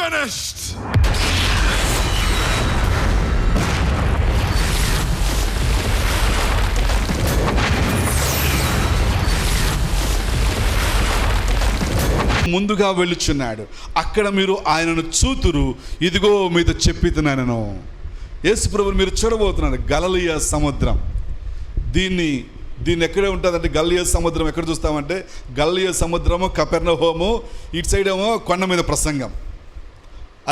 finished. ముందుగా వెళ్ళుచున్నాడు. అక్కడ మీరు ఆయనను చూతురు, ఇదిగో మీతో చెప్పితున్నాను. యేసు ప్రభువుని మీరు చూడబోతున్నారు. గలిలయ సముద్రం. దీన్ని ఎక్కడే ఉంటుందంటే, గలిలయ సముద్రం ఎక్కడ చూస్తామంటే, గలిలయ సముద్రము, కపెర్నహూము, ఇటు సైడ్ ఏమో కొండ మీద ప్రసంగం.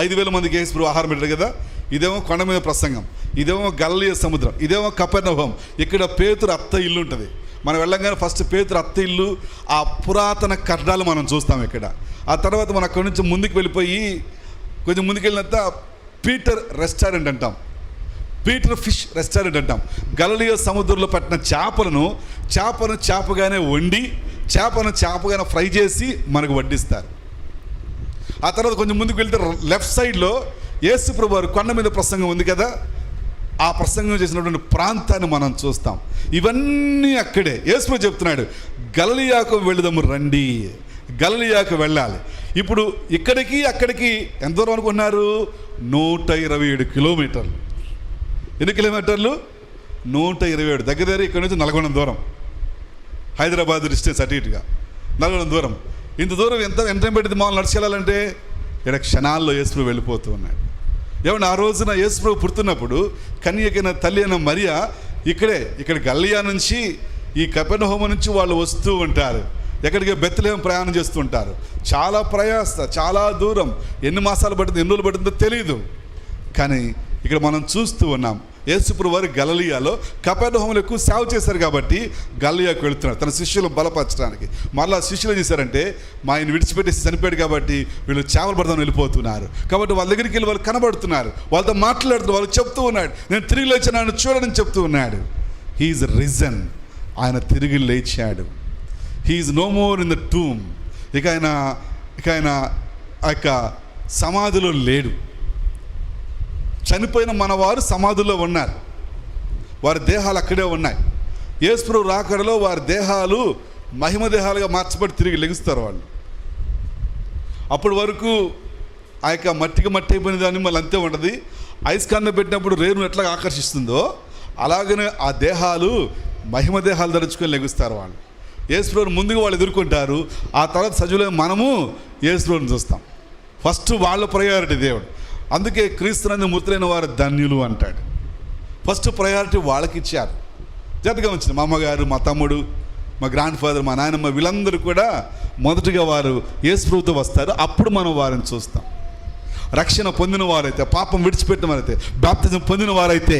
5,000 మందికి యేసు ప్రభు ఆహారం పెట్టారు కదా. ఇదేమో కొండ మీద ప్రసంగం, ఇదేమో గలిలయ సముద్రం, ఇదేమో కపెర్నహూము. ఇక్కడ పేతురు అత్త ఇల్లు ఉంటుంది. మనం వెళ్ళంగానే ఫస్ట్ పేతురు అత్త ఇల్లు, ఆ పురాతన కట్టడాలు మనం చూస్తాం ఇక్కడ. ఆ తర్వాత మనం అక్కడి నుంచి ముందుకు వెళ్ళిపోయి కొంచెం ముందుకు వెళ్ళినంత పీటర్ రెస్టారెంట్ అంటాం, పీటర్ ఫిష్ రెస్టారెంట్ అంటాం. గలిలయ సముద్రంలో పట్టిన చేపను చేపగానే వండి, చేపగానే ఫ్రై చేసి మనకు వడ్డిస్తారు. ఆ తర్వాత కొంచెం ముందుకు వెళ్తే లెఫ్ట్ సైడ్లో యేసు ప్రభు వారు కొండ మీద ప్రసంగం ఉంది కదా, ఆ ప్రసంగం చేసినటువంటి ప్రాంతాన్ని మనం చూస్తాం. ఇవన్నీ అక్కడే. యేసు ప్రభు చెప్తున్నాడు, గలిలయకు వెళుదాము రండి, గలిలయకు వెళ్ళాలి. ఇప్పుడు ఇక్కడికి అక్కడికి ఎంత దూరం అనుకున్నారు? 127 కిలోమీటర్లు. ఎన్ని కిలోమీటర్లు? 127. దగ్గర ఇక్కడ నుంచి నల్గొండ దూరం, హైదరాబాద్ డిస్టెన్స్ అటు ఇటుగా నల్గొండ దూరం. ఇంత దూరం ఎంత పెట్టింది మామూలు నడిచెళ్ళాలంటే? ఇక్కడ క్షణాల్లో యేసు ప్రభు వెళ్ళిపోతూ ఉన్నాడు. ఏమన్నా ఆ రోజున యేసు ప్రభు పుడుతున్నప్పుడు కన్యకైన తల్లి అయిన మరియా ఇక్కడ గలిలయ నుంచి, ఈ కపెర్నహూము నుంచి వాళ్ళు వస్తూ ఉంటారు. ఎక్కడికి? బెత్లెహేము ప్రయాణం చేస్తూ ఉంటారు. చాలా ప్రయాస, చాలా దూరం. ఎన్ని మాసాలు పడుతుందో, ఎన్ని రోజులు పడుతుందో తెలియదు. కానీ ఇక్కడ మనం చూస్తూ ఉన్నాం, యేసు ప్రభు వారు గలిలయలో, కపెర్నహూములో ఎక్కువ సేవ చేశారు కాబట్టి గలిలయకు వెళుతున్నారు తన శిష్యులు బలపరచడానికి. మళ్ళీ శిష్యులు ఏం చేశారంటే, మా ఆయన విడిచిపెట్టేసి చనిపోయాడు కాబట్టి వీళ్ళు చేపలు పడదామని వెళ్ళిపోతున్నారు. కాబట్టి వాళ్ళ దగ్గరికి వెళ్ళి వాళ్ళు కనబడుతున్నారు, వాళ్ళతో మాట్లాడుతున్నారు, వాళ్ళు చెప్తూ ఉన్నాడు, నేను తిరిగి లేచాను చూడని చెప్తూ ఉన్నాడు. He is risen. ఆయన తిరిగి లేచాడు. He is no more in the tomb. ఇక ఆయన ఆ యొక్క సమాధిలో లేడు. చనిపోయిన మనవారు సమాధుల్లో ఉన్నారు, వారి దేహాలు అక్కడే ఉన్నాయి. యేసు ప్రభు రాకడలో వారి దేహాలు మహిమ దేహాలుగా మార్చబడి తిరిగి లెగుస్తారు వాళ్ళు. అప్పటి వరకు ఆ యొక్క మట్టి అయిపోయిన దాన్ని మళ్ళీ అంతే ఉంటుంది. ఐస్కాన్లో పెట్టినప్పుడు రేణును ఎట్లా ఆకర్షిస్తుందో అలాగనే ఆ దేహాలు మహిమ దేహాలు ధరించుకొని లెగుస్తారు వాళ్ళు. యేసు ప్రభువుని ముందుగా వాళ్ళు ఎదుర్కొంటారు. ఆ తర్వాత సజీవులైన మనము యేసు ప్రభువుని చూస్తాం. ఫస్ట్ వాళ్ళ ప్రయారిటీ దేవుడు. అందుకే క్రీస్తునందు మృతులైన వారు ధన్యులు అంటాడు. ఫస్ట్ ప్రయారిటీ వాళ్ళకి ఇచ్చారు. జాగ్రత్తగా వచ్చింది. మా అమ్మగారు, మా తమ్ముడు, మా గ్రాండ్ ఫాదర్, మా నాయనమ్మ, వీళ్ళందరూ కూడా మొదటిగా వారు యేసు ప్రభువుతో వస్తారు. అప్పుడు మనం వారిని చూస్తాం. రక్షణ పొందిన వారైతే, పాపం విడిచిపెట్టిన వారైతే, బాప్తిజం పొందిన వారైతే.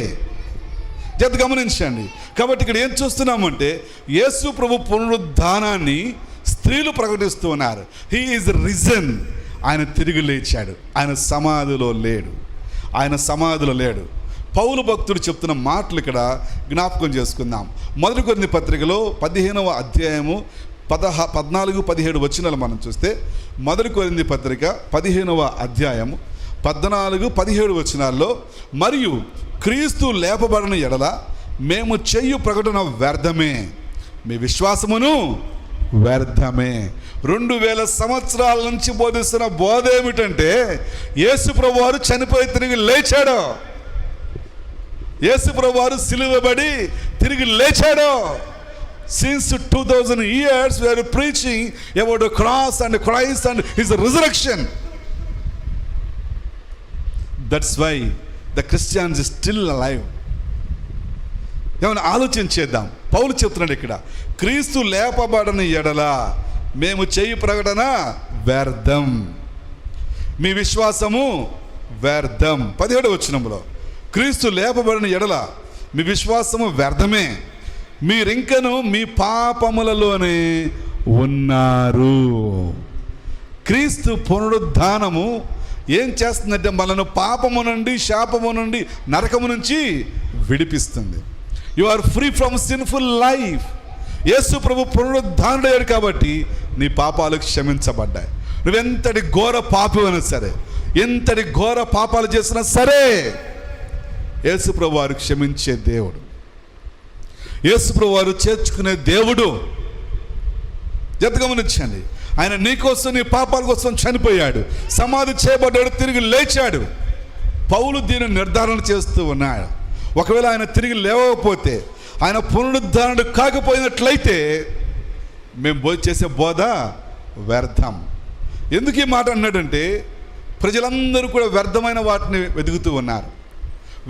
జాగ్రత్త గమనించండి. కాబట్టి ఇక్కడ ఏం చూస్తున్నామంటే, యేసు ప్రభు పునరుద్ధానాన్ని స్త్రీలు ప్రకటిస్తూ ఉన్నారు. He is risen. ఆయన తిరిగి లేచాడు. ఆయన సమాధిలో లేడు. పౌలు భక్తుడు చెప్తున్న మాటలు ఇక్కడ జ్ఞాపకం చేసుకుందాం. 1 కొరింథీ పత్రికలో 15వ అధ్యాయము 14-17 వచనాలు మనం చూస్తే, 1 కొరింథీ పత్రిక 15వ అధ్యాయము 14-17 వచనాల్లో, మరియు క్రీస్తు లేపబడిన ఎడల మేము చెయ్యు ప్రకటన వ్యర్థమే, మీ విశ్వాసమును వ్యర్థమే. 2000 సంవత్సరాల నుంచి బోధిస్తున్న బోధ ఏమిటంటే, యేసు ప్రభు వారు చనిపోయి తిరిగి లేచాడు. యేసు ప్రభు వారు సిలువబడి తిరిగి లేచాడు. Since 2000 years we are preaching about the cross and Christ and his resurrection. That's why the Christians is still alive. ఏమైనా ఆలోచించేద్దాం. పౌలు చెప్తున్నాడు ఇక్కడ, క్రీస్తు లేపబడిన ఎడల మేము చేయు ప్రకటన వ్యర్థం, మీ విశ్వాసము వ్యర్థం. 17వ వచనంలో, క్రీస్తు లేపబడిన ఎడల మీ విశ్వాసము వ్యర్థమే, మీరింకను మీ పాపములలోనే ఉన్నారు. క్రీస్తు పునరుద్ధానము ఏం చేస్తుందంటే, మనను పాపము నుండి, శాపము నుండి, నరకము నుంచి విడిపిస్తుంది. You are free from sinful life. Yesu ప్రభు పునరుద్ధానుడయ్యాడు కాబట్టి నీ పాపాలు క్షమించబడ్డాయి. నువ్వెంతటి ఘోర పాపమైనా సరే, ఎంతటి ఘోర పాపాలు చేసినా సరే, యేసు ప్రభు వారు క్షమించే దేవుడు, యేసు ప్రభు వారు చేర్చుకునే దేవుడు. గమనించండి. ఆయన నీ కోసం, నీ పాపాల కోసం చనిపోయాడు, సమాధి చేయబడ్డాడు, తిరిగి లేచాడు. పౌలు దీన్ని నిర్ధారణ చేస్తూ ఉన్నాడు. ఒకవేళ ఆయన తిరిగి లేవకపోతే, ఆయన పునరుద్ధరణ కాకపోయినట్లయితే మేము చేసే బోధ వ్యర్థం. ఎందుకు ఈ మాట అన్నాడంటే, ప్రజలందరూ కూడా వ్యర్థమైన వాటిని వెతుకుతూ ఉన్నారు,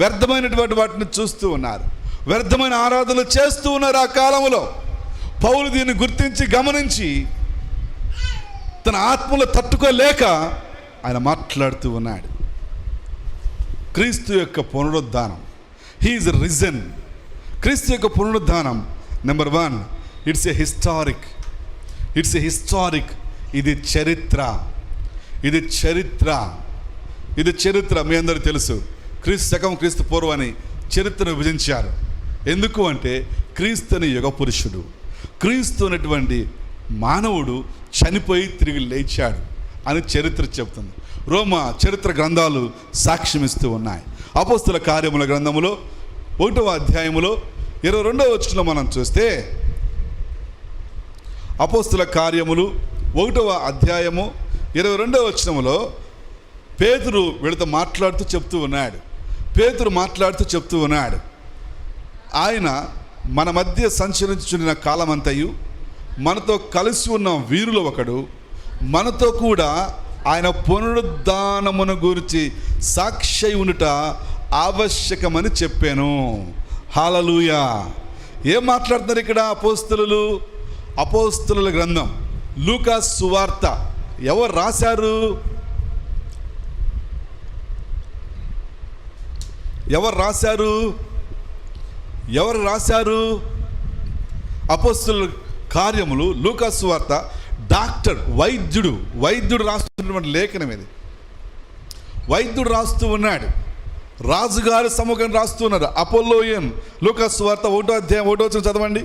వ్యర్థమైనటువంటి వాటిని చూస్తూ ఉన్నారు, వ్యర్థమైన ఆరాధనలు చేస్తూ ఉన్నారు. ఆ కాలంలో పౌలు దీన్ని గుర్తించి, గమనించి, తన ఆత్మలో తట్టుకోలేక ఆయన మాట్లాడుతూ ఉన్నాడు. క్రీస్తు యొక్క పునరుద్ధానం, హీ ఈజ్ రిజన్. క్రీస్తు యొక్క పునరుద్ధానం నెంబర్ 1, ఇట్స్ ఏ హిస్టారిక్. ఇది చరిత్ర. మీ అందరూ తెలుసు, క్రీస్తు శకం క్రీస్తు పూర్వం అని చరిత్రను విభజించారు. ఎందుకు అంటే, క్రీస్తుని యుగ పురుషుడు, క్రీస్తు అనేటువంటి మానవుడు చనిపోయి తిరిగి లేచాడు అని చరిత్ర చెప్తుంది. రోమా చరిత్ర గ్రంథాలు సాక్ష్యమిస్తూ ఉన్నాయి. అపోస్తుల కార్యముల గ్రంథములో 1వ అధ్యాయములో 22వ వచనంలో మనం చూస్తే, అపోస్తుల కార్యములు 1వ అధ్యాయము 22వ వచనములో పేతురు వీళ్ళతో మాట్లాడుతూ చెప్తూ ఉన్నాడు, ఆయన మన మధ్య సంచరించుచున్న కాలమంతయు మనతో కలిసి ఉన్న వీరులు ఒకడు మనతో కూడా ఆయన పునరుద్ధానమును గురించి సాక్షి ఉండుట ఆవశ్యకమని చెప్పాను. హల్లెలూయా. ఏం మాట్లాడుతున్నారు ఇక్కడ అపోస్తలుల గ్రంథం, లూకా సువార్త ఎవరు రాశారు? అపోస్తలుల కార్యములు, లూకా సువార్త, డాక్టర్, వైద్యుడు రాస్తున్నటువంటి లేఖనం ఇది. వైద్యుడు రాస్తూ ఉన్నాడు, రాజుగారి సముఖం రాస్తూ ఉన్నారు. అపోల్లోయన్. లూకా సువార్త 1వ అధ్యాయం 1వ వచనం చదవండి.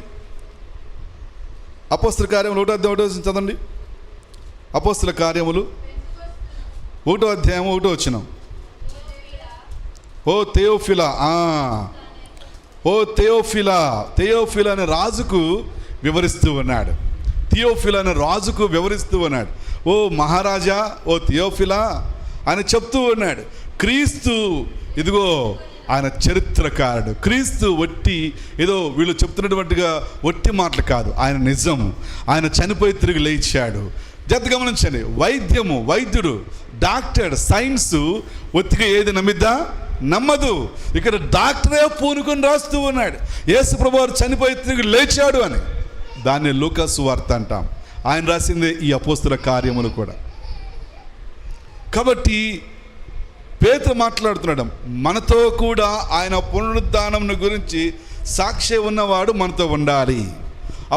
అపోస్తల కార్యములు 1వ అధ్యాయం 1వ వచనం చదవండి. అపోస్తల కార్యములు 1వ అధ్యాయం 1వ వచనం. ఓ థెయోఫిలా అనే రాజుకు వివరిస్తూ ఉన్నాడు. ఓ మహారాజా, ఓ థియోఫిలా అని చెప్తూ ఉన్నాడు. క్రీస్తు ఇదిగో ఆయన చరిత్రకారుడు. క్రీస్తు ఏదో వీళ్ళు చెప్తున్నటువంటిగా ఒట్టి మాటలు కాదు, ఆయన నిజం. ఆయన చనిపోయి తిరిగి లేచాడు. జాగ్రత్తగా గమనించండి. వైద్యుడు, డాక్టర్, సైన్స్ ఒత్తిగా ఏది నమ్మదు. ఇక్కడ డాక్టరే పూనుకొని రాస్తూ ఉన్నాడు, యేసు ప్రభువారు చనిపోయి తిరిగి లేచాడు అని. దాన్ని లూకా సువార్త అంటాం. ఆయన రాసిందే ఈ అపోస్తల కార్యములు కూడా. కాబట్టి పేతురు మాట్లాడుతున్నాడు, మనతో కూడా ఆయన పునరుద్ధానం గురించి సాక్షి ఉన్నవాడు మనతో ఉండాలి.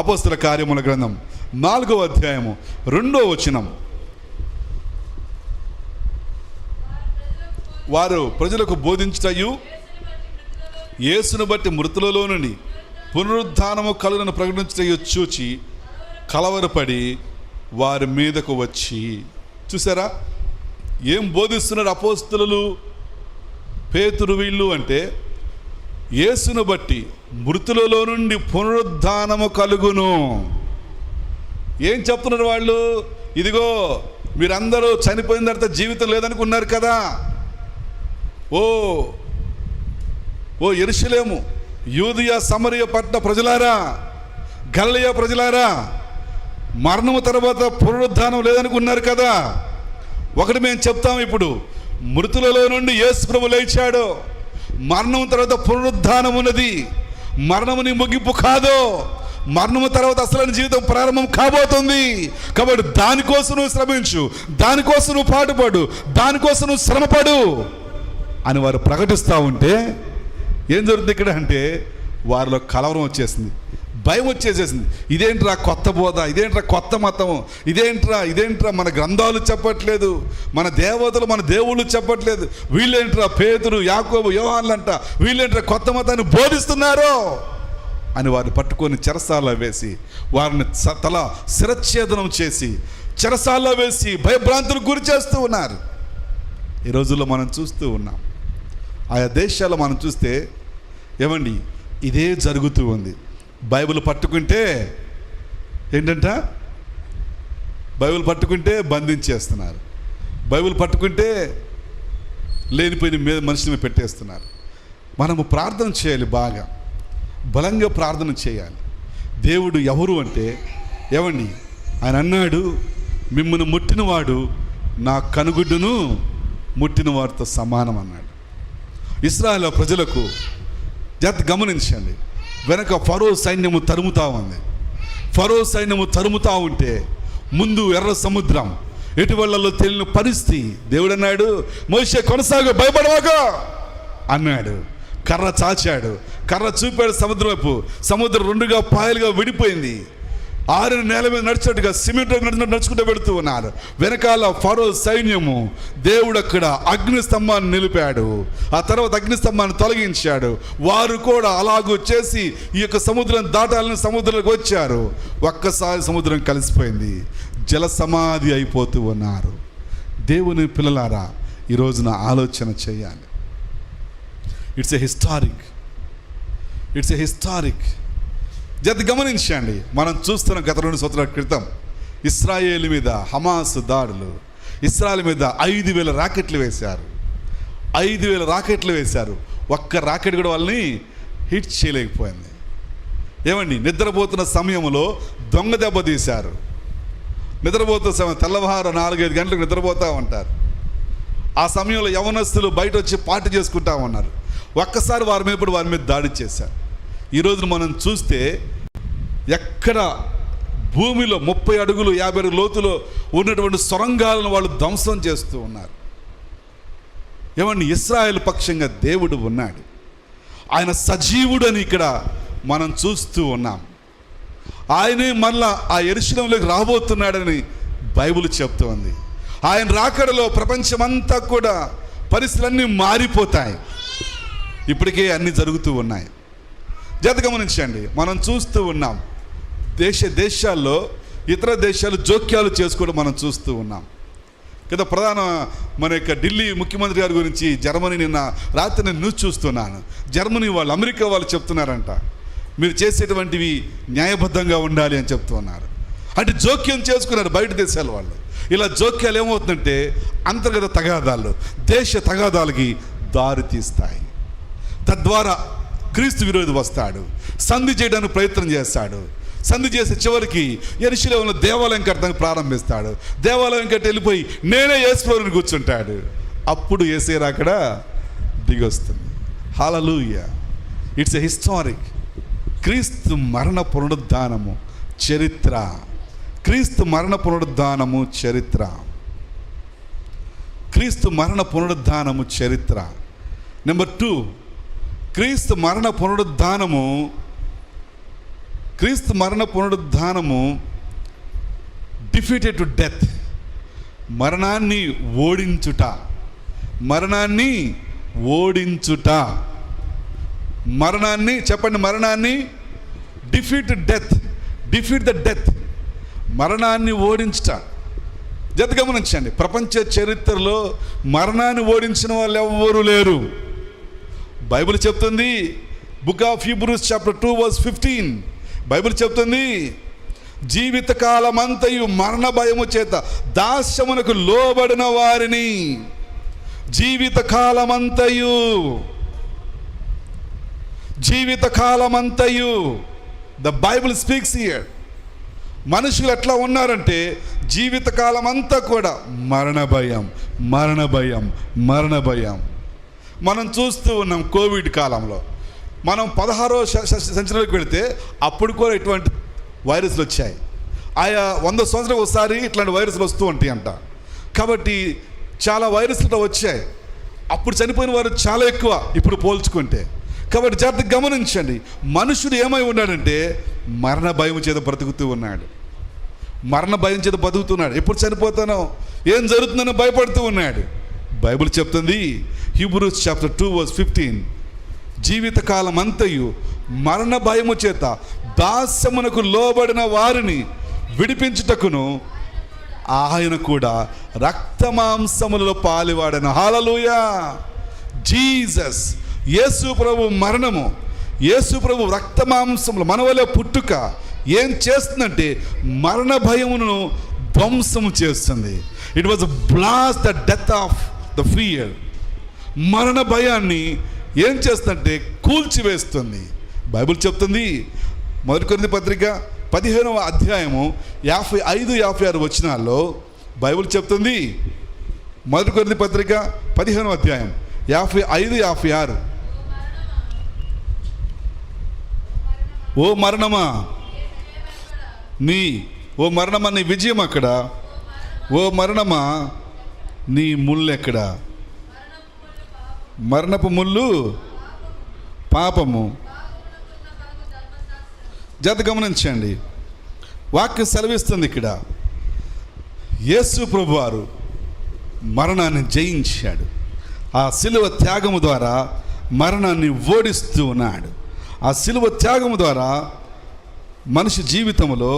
అపోస్తల కార్యముల గ్రంథం 4వ అధ్యాయము 2వ వచనం. వారు ప్రజలకు బోధించుటయు యేసును బట్టి మృతులలో నుండి పునరుద్ధానము కలుగును ప్రకటించుటయు చూచి కలవరపడి వారి మీదకు వచ్చి. చూసారా ఏం బోధిస్తున్నారు అపోస్తలులు, పేతురు, వీళ్ళు అంటే యేసును బట్టి మృతులలో నుండి పునరుద్ధానము కలుగును. ఏం చెప్తున్నారు వాళ్ళు? ఇదిగో మీరందరూ చనిపోయిన తర్వాత జీవితం లేదనుకున్నారు కదా. ఓ యెరూషలేము, యూదయ, సమరయ పట్టణ ప్రజలారా, గలిలయ ప్రజలారా, మరణము తర్వాత పునరుద్ధానం లేదనుకున్నారు కదా. ఒకటి మేము చెప్తాం, ఇప్పుడు మృతులలో నుండి యేసు ప్రభు లేచాడు. మరణం తర్వాత పునరుద్ధానం ఉన్నది. మరణము నీ ముగింపు కాదు. మరణము తర్వాత అసలైన జీవితం ప్రారంభం కాబోతుంది. కాబట్టి దానికోసం నువ్వు శ్రమించు, దానికోసం నువ్వు పాటుపడు, దానికోసం నువ్వు శ్రమపడు అని వారు ప్రకటిస్తూ ఉంటే ఏం జరుగుతుంది ఇక్కడ అంటే, వారిలో కలవరం వచ్చేసింది, భయం వచ్చేసేసింది. ఇదేంట్రా కొత్త బోధ, ఇదేంట్రా కొత్త మతము, ఇదేంట్రా మన గ్రంథాలు చెప్పట్లేదు, మన దేవతలు, మన దేవుళ్ళు చెప్పట్లేదు, వీళ్ళేంట్రా పేతురు, యాకోబు, యోహాన్లంట, వీళ్ళేంట్రా కొత్త మతాన్ని బోధిస్తున్నారు అని వారిని పట్టుకొని చెరసాల్లో వేసి, వారిని తల శిరచ్ఛేదనం చేసి చెరసాల్లో వేసి భయభ్రాంతులకు గురి చేస్తూ ఉన్నారు. ఈ రోజుల్లో మనం చూస్తూ ఉన్నాం. ఆయా దేశాల్లో మనం చూస్తే ఏమండి ఇదే జరుగుతూ ఉంది. బైబిల్ పట్టుకుంటే ఏంటంట, బైబిల్ పట్టుకుంటే బంధించేస్తున్నారు, బైబిల్ పట్టుకుంటే లేనిపోయిన మీద మనిషిని పెట్టేస్తున్నారు. మనము ప్రార్థన చేయాలి, బాగా బలంగా ప్రార్థన చేయాలి. దేవుడు ఎవరు అంటే ఏమండి, ఆయన అన్నాడు, మిమ్మల్ని ముట్టినవాడు నా కనుగుడ్డును ముట్టిన వారితో సమానం అన్నాడు. ఇశ్రాయేలు ప్రజలకు గమనించండి, వెనక ఫరో సైన్యము తరుముతా ఉంది. ఫరో సైన్యము తరుముతా ఉంటే ముందు ఎర్ర సముద్రం, ఎటువలలో తెలియని పరిస్థితి. దేవుడు అన్నాడు, మోషే కొనసాగు, భయపడవాగా అన్నాడు. కర్ర చాచాడు, కర్ర చూపాడు సముద్రం వైపు. సముద్రం రెండుగా పాయలుగా విడిపోయింది. ఆరిన నేల మీద నడిచినట్టుగా సిమెంట్ నడుచుకుంటూ పెడుతూ ఉన్నారు. వెనకాల ఫరో సైన్యము. దేవుడు అక్కడ అగ్నిస్తంభాన్ని నిలిపాడు. ఆ తర్వాత అగ్నిస్తంభాన్ని తొలగించాడు. వారు కూడా అలాగూ చేసి ఈ యొక్క సముద్రం దాటాలని సముద్రంలోకి వచ్చారు. ఒక్కసారి సముద్రం కలిసిపోయింది, జల సమాధి అయిపోతూ ఉన్నారు. దేవుని పిల్లలారా, ఈ రోజున ఆలోచన చేయాలి. ఇట్స్ ఎ హిస్టారిక్ గమనించండి. మనం చూస్తున్న గత 2 సంవత్సరాల క్రితం ఇశ్రాయేలు మీద హమాస్ దాడులు. ఇశ్రాయేలు మీద 5,000 రాకెట్లు వేశారు. 5,000 రాకెట్లు వేశారు. ఒక్క రాకెట్ కూడా వాళ్ళని హిట్ చేయలేకపోయింది. ఏమండి, నిద్రపోతున్న సమయంలో దొంగ దెబ్బ తీశారు. నిద్రపోతున్న సమయం తెల్లవారు 4-5 గంటలకు నిద్రపోతూ ఉంటారు. ఆ సమయంలో యవనస్తులు బయట వచ్చి పార్టీ చేసుకుంటా ఉన్నారు. ఒక్కసారి వారి మీద దాడి చేశారు. ఈరోజు మనం చూస్తే ఎక్కడ భూమిలో 30 అడుగులు 50 అడుగుల లోతులో ఉన్నటువంటి సొరంగాలను వాళ్ళు ధ్వంసం చేస్తూ ఉన్నారు. ఏమండి, ఇశ్రాయేలు పక్షంగా దేవుడు ఉన్నాడు. ఆయన సజీవుడు అని ఇక్కడ మనం చూస్తూ ఉన్నాం. ఆయనే మళ్ళా ఆ యెరూషలేములోకి రాబోతున్నాడని బైబిల్ చెప్తోంది. ఆయన రాకడలో ప్రపంచమంతా కూడా పరిస్థితులన్నీ మారిపోతాయి. ఇప్పటికే అన్నీ జరుగుతూ ఉన్నాయి. గమనించండి, మనం చూస్తూ ఉన్నాం. దేశాల్లో ఇతర దేశాలు జోక్యాలు చేసుకోవడం మనం చూస్తూ ఉన్నాం కదా. మన యొక్క ఢిల్లీ ముఖ్యమంత్రి గారి గురించి జర్మనీ నిన్న రాత్రి నేను న్యూస్ చూస్తున్నాను. జర్మనీ వాళ్ళు, అమెరికా వాళ్ళు చెప్తున్నారంట, మీరు చేసేటువంటివి న్యాయబద్ధంగా ఉండాలి అని చెప్తూ ఉన్నారు. అంటే జోక్యం చేసుకున్నారు బయట దేశాల వాళ్ళు. ఇలా జోక్యాలు ఏమవుతుందంటే అంతర్గత తగాదాలు, దేశ తగాదాలకి దారి తీస్తాయి. తద్వారా క్రీస్తు విరోధి వస్తాడు, సంధి చేయడానికి ప్రయత్నం చేస్తాడు. సంధి చేసే చివరికి యెరూషలేములో దేవాలయం కట్టడానికి ప్రారంభిస్తాడు. దేవాలయం కట్టి వెళ్ళిపోయి నేనే యేసుప్రభువుని కూర్చుంటాడు. అప్పుడు యేసే రాకడ దిగొస్తుంది. హల్లెలూయా. It's a historic. క్రీస్తు మరణ పునరుద్ధానము చరిత్ర. క్రీస్తు మరణ పునరుద్ధానము చరిత్ర. క్రీస్తు మరణ పునరుద్ధానము చరిత్ర. నెంబర్ 2, క్రీస్తు మరణ పునరుద్ధానము డిఫీటెడ్ టు డెత్. మరణాన్ని ఓడించుట. మరణాన్ని చెప్పండి, మరణాన్ని డిఫీట్ ద డెత్. మరణాన్ని ఓడించుట. గమనించండి, ప్రపంచ చరిత్రలో మరణాన్ని ఓడించిన వాళ్ళు ఎవ్వరూ లేరు. బైబిల్ చెప్తుంది, book of Hebrews chapter 2 verse 15 Bible చెప్తుంది, జీవితకాలమంతయు మరణ భయము చేత దాస్యమునకు లోబడిన వారిని. జీవితకాలమంతయు ద బైబిల్ స్పీక్స్ హియర్. మనుషులు ఎట్లా ఉన్నారంటే జీవితకాలం అంతా కూడా మరణ భయం. మనం చూస్తూ ఉన్నాం. కోవిడ్ కాలంలో మనం 16వ సెంచరీలోకి వెళితే అప్పుడు కూడా ఇటువంటి వైరస్లు వచ్చాయి. ఆయా 100 సంవత్సరాలకు ఒకసారి ఇట్లాంటి వైరస్లు వస్తూ ఉంటాయి అంట. కాబట్టి చాలా వైరస్లు వచ్చాయి. అప్పుడు చనిపోయిన వారు చాలా ఎక్కువ ఇప్పుడు పోల్చుకుంటే. కాబట్టి జాగ్రత్తగా గమనించండి, మనుషుడు ఏమై ఉన్నాడంటే మరణ భయం చేత బ్రతుకుతూ ఉన్నాడు. ఎప్పుడు చనిపోతానో, ఏం జరుగుతుందని భయపడుతూ ఉన్నాడు. బైబిల్ చెప్తుంది, హీబ్రూస్ చాప్టర్ 2 వర్స్ 15, జీవితకాలం అంతయు మరణ భయము చేత దాస్యమునకు లోబడిన వారిని విడిపించుటకును ఆయన కూడా రక్తమాంసములలో పాలివాడను. హల్లెలూయా. జీసస్, యేసు ప్రభు మరణము, యేసు ప్రభు రక్తమాంసములు మన వలె పుట్టుక ఏం చేస్తుందంటే మరణ భయమును ధ్వంసం చేస్తుంది. It was blast the death of the fear. మరణ భయాన్ని ఏం చేస్తుందంటే కూల్చివేస్తుంది. బైబిల్ చెప్తుంది, 1 కొరింథీ పత్రిక 15వ అధ్యాయము 55-56 వచనాల్లో బైబిల్ చెప్తుంది. 1 కొరింథీ పత్రిక 15వ అధ్యాయం 55-56. ఓ మరణమా నీ విజయం అక్కడ, ఓ మరణమా నీ ముళ్ళు ఎక్కడ? మరణపు ముళ్ళు పాపము. జాగ్రత్తగా గమనించండి, వాక్యం సెలవిస్తుంది ఇక్కడ, యేసు ప్రభువారు మరణాన్ని జయించాడు. ఆ శిలువ త్యాగము ద్వారా మరణాన్ని ఓడిస్తూ ఉన్నాడు. ఆ శిలువ త్యాగము ద్వారా మనిషి జీవితంలో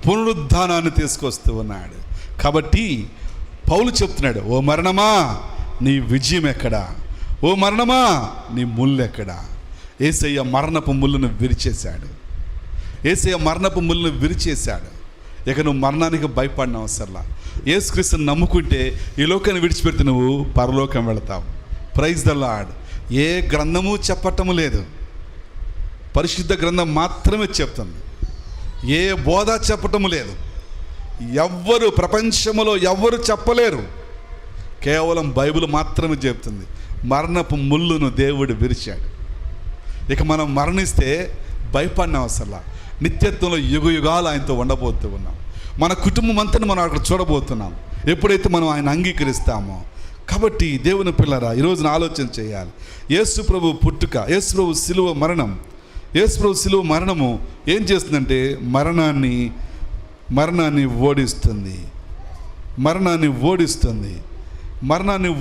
పునరుద్ధానాన్ని తీసుకొస్తూ ఉన్నాడు. కాబట్టి పౌలు చెప్తున్నాడు, ఓ మరణమా నీ విజయం ఎక్కడా? ఓ మరణమా నీ ముళ్ళు ఎక్కడా? యేసయ్య మరణపు ముళ్ళను విరిచేశాడు. యేసయ్య మరణపు ముళ్ళను విరిచేశాడు. ఇక నువ్వు మరణానికి భయపడిన అవసరంలా. యేసుక్రీస్తుని నమ్ముకుంటే ఈ లోకాన్ని విడిచిపెడితే నువ్వు పరలోకం వెళతావు. Praise the lord. ఏ గ్రంథము చెప్పటము లేదు, పరిశుద్ధ గ్రంథం మాత్రమే చెప్తుంది. ఏ బోధ చెప్పటము లేదు. ఎవ్వరు ప్రపంచంలో ఎవ్వరు చెప్పలేరు, కేవలం బైబిల్ మాత్రమే చెప్తుంది. మరణపు ముళ్ళును దేవుడు విరిచాడు. ఇక మనం మరణిస్తే భయపడిన అవసరంలా. నిత్యత్వంలో యుగాలు ఆయనతో ఉండబోతూ ఉన్నాం. మన కుటుంబం అంతా మనం అక్కడ చూడబోతున్నాం ఎప్పుడైతే మనం ఆయన అంగీకరిస్తామో. కాబట్టి దేవుని పిల్లరా, ఈరోజున ఆలోచన చేయాలి. యేసు ప్రభు పుట్టుక, యేసు ప్రభు శిలువ మరణం, యేసు ప్రభు శిలువ మరణము ఏం చేస్తుందంటే మరణాన్ని ఓడిస్తుంది. మరణాన్ని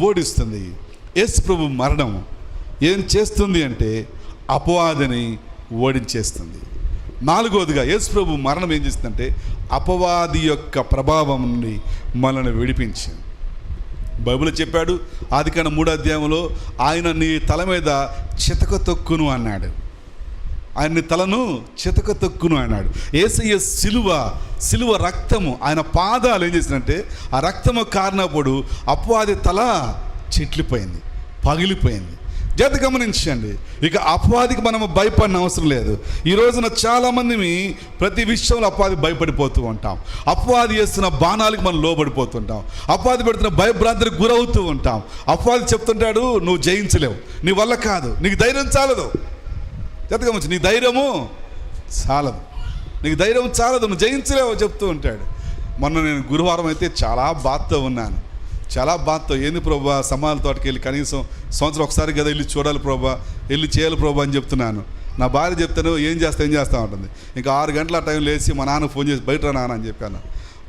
ఓడిస్తుంది. యేసు ప్రభు మరణం ఏం చేస్తుంది అంటే అపవాదిని ఓడించేస్తుంది. 4వదిగా యేసు ప్రభు మరణం ఏం చేస్తుందంటే అపవాది యొక్క ప్రభావం నుండి మనల్ని విడిపించింది. బైబిల్ చెప్పాడు, ఆదికాండం 3వ అధ్యాయంలో ఆయన నీ తల మీద చితక తొక్కును అన్నాడు. ఆయన్ని తలను చితక తొక్కును అన్నాడు. యేసయ్య సిలువ రక్తము, ఆయన పాదాలు ఏం చేసిందంటే ఆ రక్తము కారినప్పుడు అపవాది తల చిట్లిపోయింది, పగిలిపోయింది. జాగ్రత్త గమనించండి. ఇక అపవాదికి మనము భయపడిన అవసరం లేదు. ఈ రోజున చాలామంది ప్రతి విషయంలో అపవాది భయపడిపోతూ ఉంటాం. అపవాది చేస్తున్న బాణాలకు మనం లోబడిపోతుంటాం. అపవాది పెడుతున్న భయభ్రాంతికి గురవుతూ ఉంటాం. అపవాది చెప్తుంటాడు, నువ్వు జయించలేవు, నీ వల్ల కాదు, నీకు ధైర్యం చాలదు. జాగ్రత్త గమనించు, నీ ధైర్యము చాలదు, నువ్వు జయించలేవు చెప్తూ ఉంటాడు. మొన్న నేను గురువారం అయితే చాలా బాధతో ఉన్నాను. ఏంది ప్రభా, సమాధుల తోటకి వెళ్ళి కనీసం సంవత్సరం ఒకసారి కదా వెళ్ళి చూడాలి ప్రభా, వెళ్ళి చేయాలి ప్రభా అని చెప్తున్నాను. నా భార్య చెప్తాను, ఏం చేస్తా ఉంటుంది. ఇంకా 6 గంటల టైం లేచి మా నాన్న ఫోన్ చేసి బయట రా నాన్న అని చెప్పాను.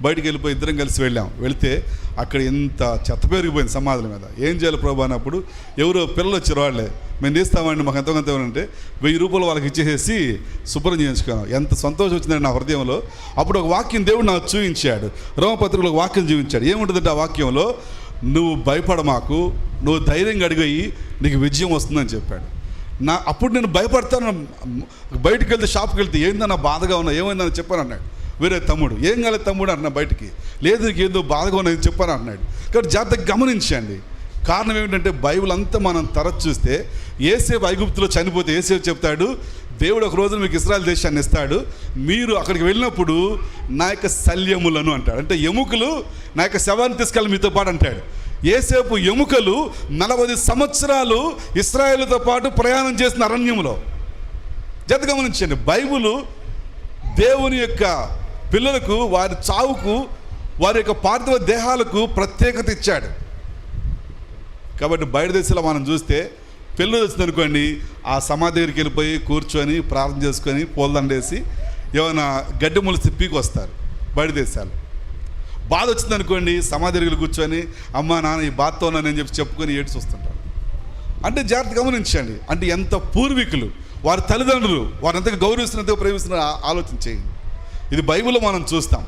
బయటికి వెళ్ళిపోయి ఇద్దరం కలిసి వెళితే అక్కడ ఎంత చెత్త పెరిగిపోయింది సమాధుల మీద. ఏం చేయాలి ప్రభా అన్నప్పుడు ఎవరో పిల్లలు వచ్చారు, వాళ్ళే మేము తీస్తామండి మాకు ఎంతోకంత ఏమంటే 1000 రూపాయలు వాళ్ళకి ఇచ్చేసేసి శుభ్రం చేయించుకున్నాం. ఎంత సంతోషం వచ్చిందండి నా హృదయంలో. అప్పుడు ఒక వాక్యం దేవుడు నాకు చూపించాడు, రోమపత్రికలో ఒక వాక్యం చూపించాడు. ఏముంటుందంటే ఆ వాక్యంలో, నువ్వు భయపడమాకు, నువ్వు ధైర్యంగా అడిగాయి, నీకు విజయం వస్తుందని చెప్పాడు. అప్పుడు నేను భయపడతాను. బయటికి వెళ్తే, షాప్కి వెళ్తే ఏందన్నా బాధగా ఉన్నా, ఏమైందని చెప్పాను అన్నాడు వేరే తమ్ముడు. ఏం కాలేదు తమ్ముడు అన్న, బయటికి లేదు నీకు ఏదో బాధగా ఉన్నది చెప్పాను అన్నాడు. కాబట్టి జాగ్రత్తగా గమనించండి. కారణం ఏమిటంటే బైబిల్ అంతా మనం తరచు చూస్తే యోసేపు ఐగుప్తులో చనిపోతే యోసేపు చెప్తాడు, దేవుడు ఒక రోజు మీకు ఇశ్రాయేలు దేశాన్ని ఇస్తాడు, మీరు అక్కడికి వెళ్ళినప్పుడు నా యొక్క శల్యములను అంటాడు. అంటే ఎముకలు నా యొక్క శవాన్ని తీసుకెళ్ళి మీతో పాటు అంటాడు. యోసేపు ఎముకలు 40 సంవత్సరాలు ఇశ్రాయేలుతో పాటు ప్రయాణం చేసిన అరణ్యంలో. జాగ్రత్తగా గమనించండి. బైబిల్ దేవుని యొక్క పిల్లలకు, వారి చావుకు, వారి యొక్క పార్థివ దేహాలకు ప్రత్యేకత ఇచ్చాడు. కాబట్టి బయట దేశంలో మనం చూస్తే పెళ్ళి వచ్చిందనుకోండి, ఆ సమాధి దగ్గరికి వెళ్ళిపోయి కూర్చొని ప్రార్థన చేసుకొని పూలదండేసి ఏమైనా గడ్డి ములిసి పీకి వస్తారు. బయట దేశాలు బాధ వచ్చిందనుకోండి, సమాధి దగ్గర కూర్చొని అమ్మ నాన్న ఈ బాధతో ఉన్నానని చెప్పుకొని ఏడ్చి వస్తుంటారు. అంటే జాగ్రత్త గమనించండి. అంటే ఎంత పూర్వీకులు, వారి తల్లిదండ్రులు వారిని ఎంతగా గౌరవిస్తున్నంతగా ప్రేమిస్తున్న ఆలోచన చేయండి. ఇది బైబిల్లో మనం చూస్తాం.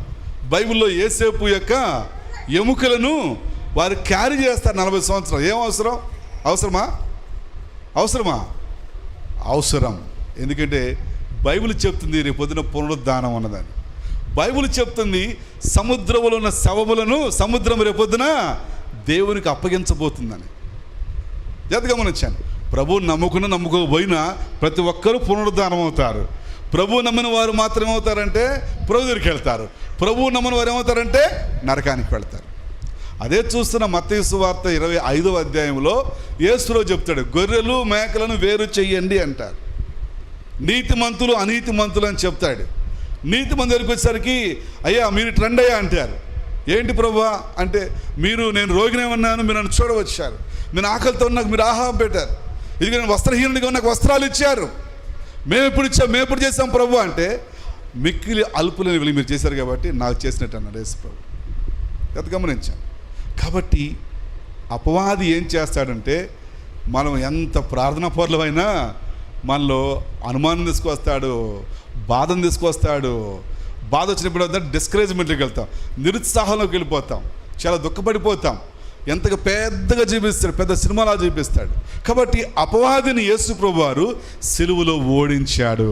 బైబిల్లో యోసేపు యొక్క ఎముకలను వారు క్యారీ చేస్తారు 40 సంవత్సరాలు. ఏం అవసరం. ఎందుకంటే బైబిల్ చెప్తుంది రేపు పొద్దున పునరుద్ధానం ఉన్నదని. బైబిల్ చెప్తుంది, సముద్రంలో ఉన్న శవములను సముద్రం రేపొద్దున దేవునికి అప్పగించబోతుందని. గమనించాను. ప్రభు నమ్ముకోకపోయినా ప్రతి ఒక్కరూ పునరుద్ధానం అవుతారు. ప్రభు నమ్మిన వారు మాత్రం ఏమవుతారంటే ప్రభు దగ్గరికి వెళ్తారు. ప్రభు నమ్మని వారు ఏమవుతారంటే నరకానికి వెళ్తారు. అదే చూస్తున్న మత్తయి సువార్త 25వ అధ్యాయంలో యేసు చెప్తాడు, గొర్రెలు మేకలను వేరు చెయ్యండి అంటారు. నీతిమంతులు అనీతిమంతులు అని చెప్తాడు. నీతిమంతుల దగ్గరికి వచ్చేసరికి, అయ్యా మీరు ట్రెండ్ అయ్యా అంటారు. ఏంటి ప్రభువా అంటే, నేను రోగినే ఉన్నాను, మీరు నన్ను చూడవచ్చారు, నేను ఆకలితో నాకు మీరు ఆహారం పెట్టారు, ఇది నేను వస్త్రహీనుడిగా నాకు వస్త్రాలు ఇచ్చారు, మేము ఎప్పుడు చేసాం ప్రభు అంటే, మిక్కిలి అల్పులని వెళ్ళి మీరు చేశారు కాబట్టి నాకు చేసినట్టు అన్నాడు యేసు ప్రభు. గమనించాను. కాబట్టి అపవాది ఏం చేస్తాడంటే, మనం ఎంత ప్రార్థనా పరులమైనా మనలో అనుమానం తీసుకొస్తాడు, బాధను తీసుకొస్తాడు. బాధ వచ్చినప్పుడు డిస్కరేజ్మెంట్లోకి వెళ్తాం, నిరుత్సాహంలోకి వెళ్ళిపోతాం, చాలా దుఃఖపడిపోతాం. ఎంతగా పెద్దగా చూపిస్తాడు, పెద్ద సినిమాలా చూపిస్తాడు. కాబట్టి అపవాదిని యేసు ప్రభు వారు సిలువలో ఓడించాడు.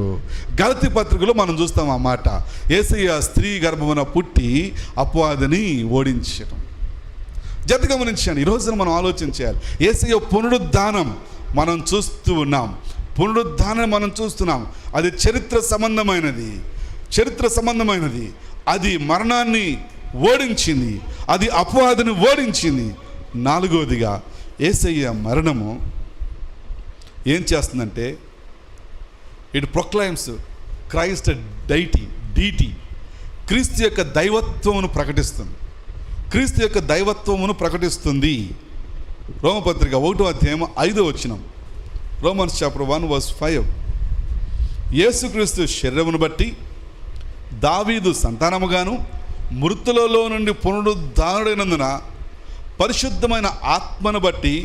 గలతీ పత్రికలో మనం చూస్తాం ఆ మాట. యేసయ్య స్త్రీ గర్భమున పుట్టి అపవాదిని ఓడించడం. గమనించాను. ఈ రోజున మనం ఆలోచించాలి. యేసయ్య పునరుద్ధానం మనం చూస్తూ ఉన్నాం. పునరుద్ధానం మనం చూస్తున్నాం. అది చరిత్ర సంబంధమైనది. అది మరణాన్ని ఓడించింది, అది అపవాదిని ఓడించింది. 4వదిగా యేసయ్య మరణము ఏం చేస్తుందంటే, ఇట్ ప్రొక్లైమ్స్ క్రైస్ట్ డీటీ. క్రీస్తు యొక్క దైవత్వమును ప్రకటిస్తుంది. రోమపత్రిక 1వ అధ్యాయం 5వ వచనం. Romans chapter 1:5. యేసుక్రీస్తు శరీరమును బట్టి దావీదు సంతానముగాను మృతులలో నుండి పునరుద్ధానుడైనందున పరిశుద్ధమైన ఆత్మను బట్టి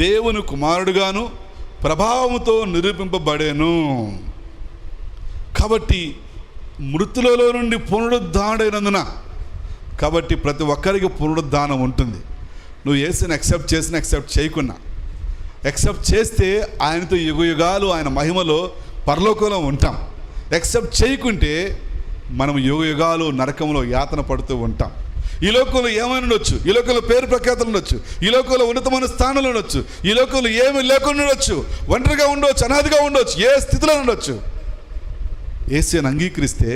దేవుని కుమారుడుగాను ప్రభావముతో నిరూపింపబడేను. కాబట్టి మృతులలో నుండి పునరుద్ధానుడైనందున, కాబట్టి ప్రతి ఒక్కరికి పునరుద్ధానం ఉంటుంది. నువ్వు యేసుని యాక్సెప్ట్ చేయకున్నా, యాక్సెప్ట్ చేస్తే ఆయనతో యుగయుగాలు ఆయన మహిమలో పరలోకంలో ఉంటాం. యాక్సెప్ట్ చేయకుంటే మనం యుగయుగాలు నరకంలో యాతన పడుతూ ఉంటాం. ఈ లోకంలో ఏమైనా ఉండొచ్చు, ఈ లోకంలో పేరు ప్రఖ్యాతులు ఉండొచ్చు, ఈ లోకంలో ఉన్నతమైన స్థానంలో ఉండొచ్చు, ఈ లోకంలో ఏమీ లేకుండా ఉండొచ్చు, ఒంటరిగా ఉండొచ్చు, అనాథగా ఉండొచ్చు, ఏ స్థితిలో ఉండొచ్చు. యేసుని అంగీకరిస్తే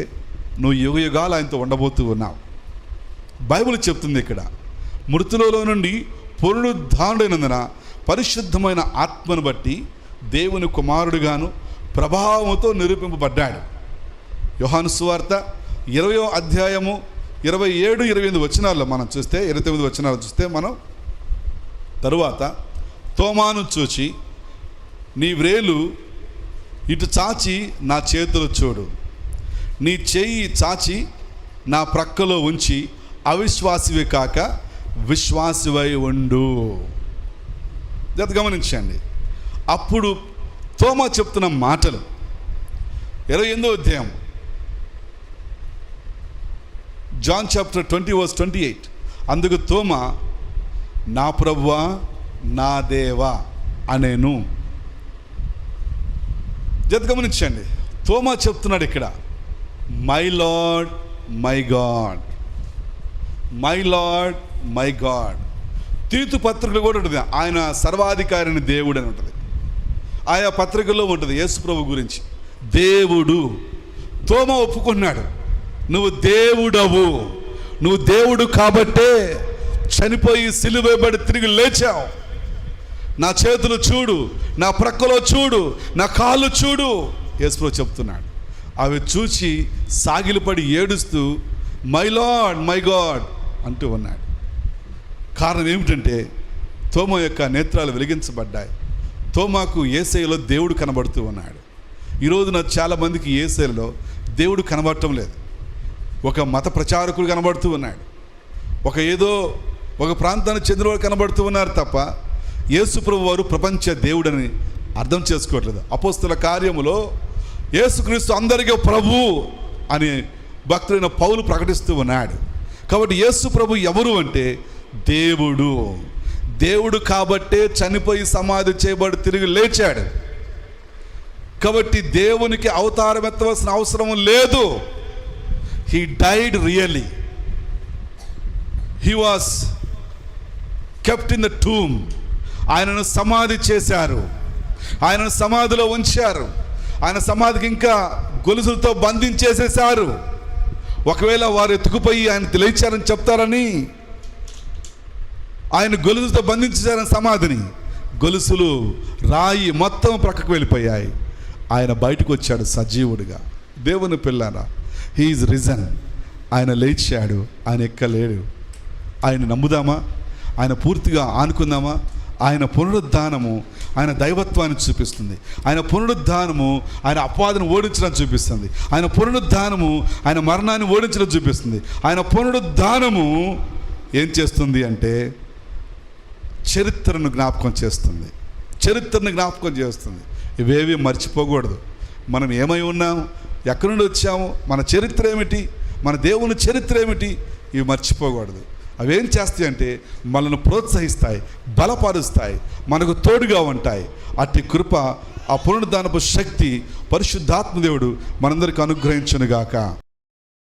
నువ్వు యుగయుగాలు ఆయనతో ఉండబోతూ ఉన్నావు. బైబిల్ చెప్తుంది ఇక్కడ, మృతులలో నుండి పునరుద్ధానుడైనందున పరిశుద్ధమైన ఆత్మను బట్టి దేవుని కుమారుడుగాను ప్రభావముతో నిరూపింపబడ్డాడు. యోహాను సువార్త 20వ అధ్యాయము 27-28 వచనాల్లో మనం చూస్తే, 29 వచనాలు చూస్తే మనం, తరువాత తోమాను చూచి, నీ వ్రేలు ఇటు చాచి నా చేతులు చూడు, నీ చేయి చాచి నా ప్రక్కలో ఉంచి అవిశ్వాసివి కాక విశ్వాసివై ఉండు. గమనించండి. అప్పుడు తోమా చెప్తున్న మాటలు 28వ అధ్యాయం, జాన్ చాప్టర్ 20:28. అందుకు తోమా, నా ప్రభువా నా దేవా అనేను. గమనించండి. తోమా చెప్తున్నాడు ఇక్కడ, my lord my god, my lord my god. తీతు పత్రికలు కూడా ఉంటుంది, ఆయన సర్వాధికారిని దేవుడు అని ఉంటుంది. ఆయా పత్రికల్లో ఉంటుంది యేసు ప్రభు గురించి దేవుడు. తోమా ఒప్పుకున్నాడు, నువ్వు దేవుడవు, నువ్వు దేవుడు కాబట్టే చనిపోయి సిలువ వేయబడి తిరిగి లేచావు. నా చేతులు చూడు, నా ప్రక్కలో చూడు, నా కాళ్ళు చూడు, యేసు ప్రభు చెప్తున్నాడు. అవి చూచి సాగిలపడి ఏడుస్తూ మై లార్డ్ మై గాడ్ అంటూ ఉన్నాడు. కారణం ఏమిటంటే, తోమా యొక్క నేత్రాలు వెలిగించబడ్డాయి. తోమాకు యేసయ్యలో దేవుడు కనబడుతూ ఉన్నాడు. ఈరోజున చాలామందికి యేసయ్యలో దేవుడు కనబడటం లేదు. ఒక మత ప్రచారకులు కనబడుతూ ఉన్నాడు, ఒక ప్రాంతానికి చెందిన వారు కనబడుతూ ఉన్నారు తప్ప యేసు ప్రభు వారు ప్రపంచ దేవుడని అర్థం చేసుకోవట్లేదు. అపోస్తల కార్యములో యేసుక్రీస్తు అందరికీ ప్రభు అని భక్తుడైన పౌలు ప్రకటిస్తూ ఉన్నాడు. కాబట్టి యేసు ప్రభు ఎవరు అంటే దేవుడు. దేవుడు కాబట్టే చనిపోయి సమాధి చేయబడి తిరిగి లేచాడు. కాబట్టి దేవునికి అవతారం ఎత్తవలసిన అవసరం లేదు. He died really. He was kept in the tomb. ఆయనను సమాధి చేశారు, ఆయనను సమాధిలో ఉంచారు. ఆయన సమాధికి ఇంకా గొలుసులతో బంధించేసేశారు. ఒకవేళ వారు ఎత్తుకుపోయి ఆయన లేచారని చెప్తారని ఆయన గొలుసులతో బంధించేశారని సమాధిని. గొలుసులు రాయి మొత్తం ప్రక్కకు వెళ్ళిపోయాయి. ఆయన బయటకు వచ్చాడు సజీవుడిగా. దేవుని పిల్లారా, హీ ఈజ్ రిజన్. ఆయన లేచాడు, ఆయన ఎక్కలేడు. ఆయన నమ్ముదామా? ఆయన పూర్తిగా ఆనుకుందామా? ఆయన పునరుద్ధానము ఆయన దైవత్వాన్ని చూపిస్తుంది. ఆయన పునరుద్ధానము ఆయన అపవాదను ఓడించడం చూపిస్తుంది. ఆయన పునరుద్ధానము ఆయన మరణాన్ని ఓడించడం చూపిస్తుంది. ఆయన పునరుద్ధానము ఏం చేస్తుంది అంటే చరిత్రను జ్ఞాపకం చేస్తుంది. చరిత్రను జ్ఞాపకం చేస్తుంది. ఇవేవి మర్చిపోకూడదు. మనం ఏమై ఉన్నాము, ఎక్కడి నుండి వచ్చాము, మన చరిత్ర ఏమిటి, మన దేవుని చరిత్ర ఏమిటి, ఇవి మర్చిపోకూడదు. అవేం చేస్తాయి అంటే మనల్ని ప్రోత్సహిస్తాయి, బలపరుస్తాయి, మనకు తోడుగా ఉంటాయి. అట్టి కృప, ఆ పునరుద్ధానపు శక్తి పరిశుద్ధాత్మ దేవుడు మనందరికీ అనుగ్రహించునుగాక.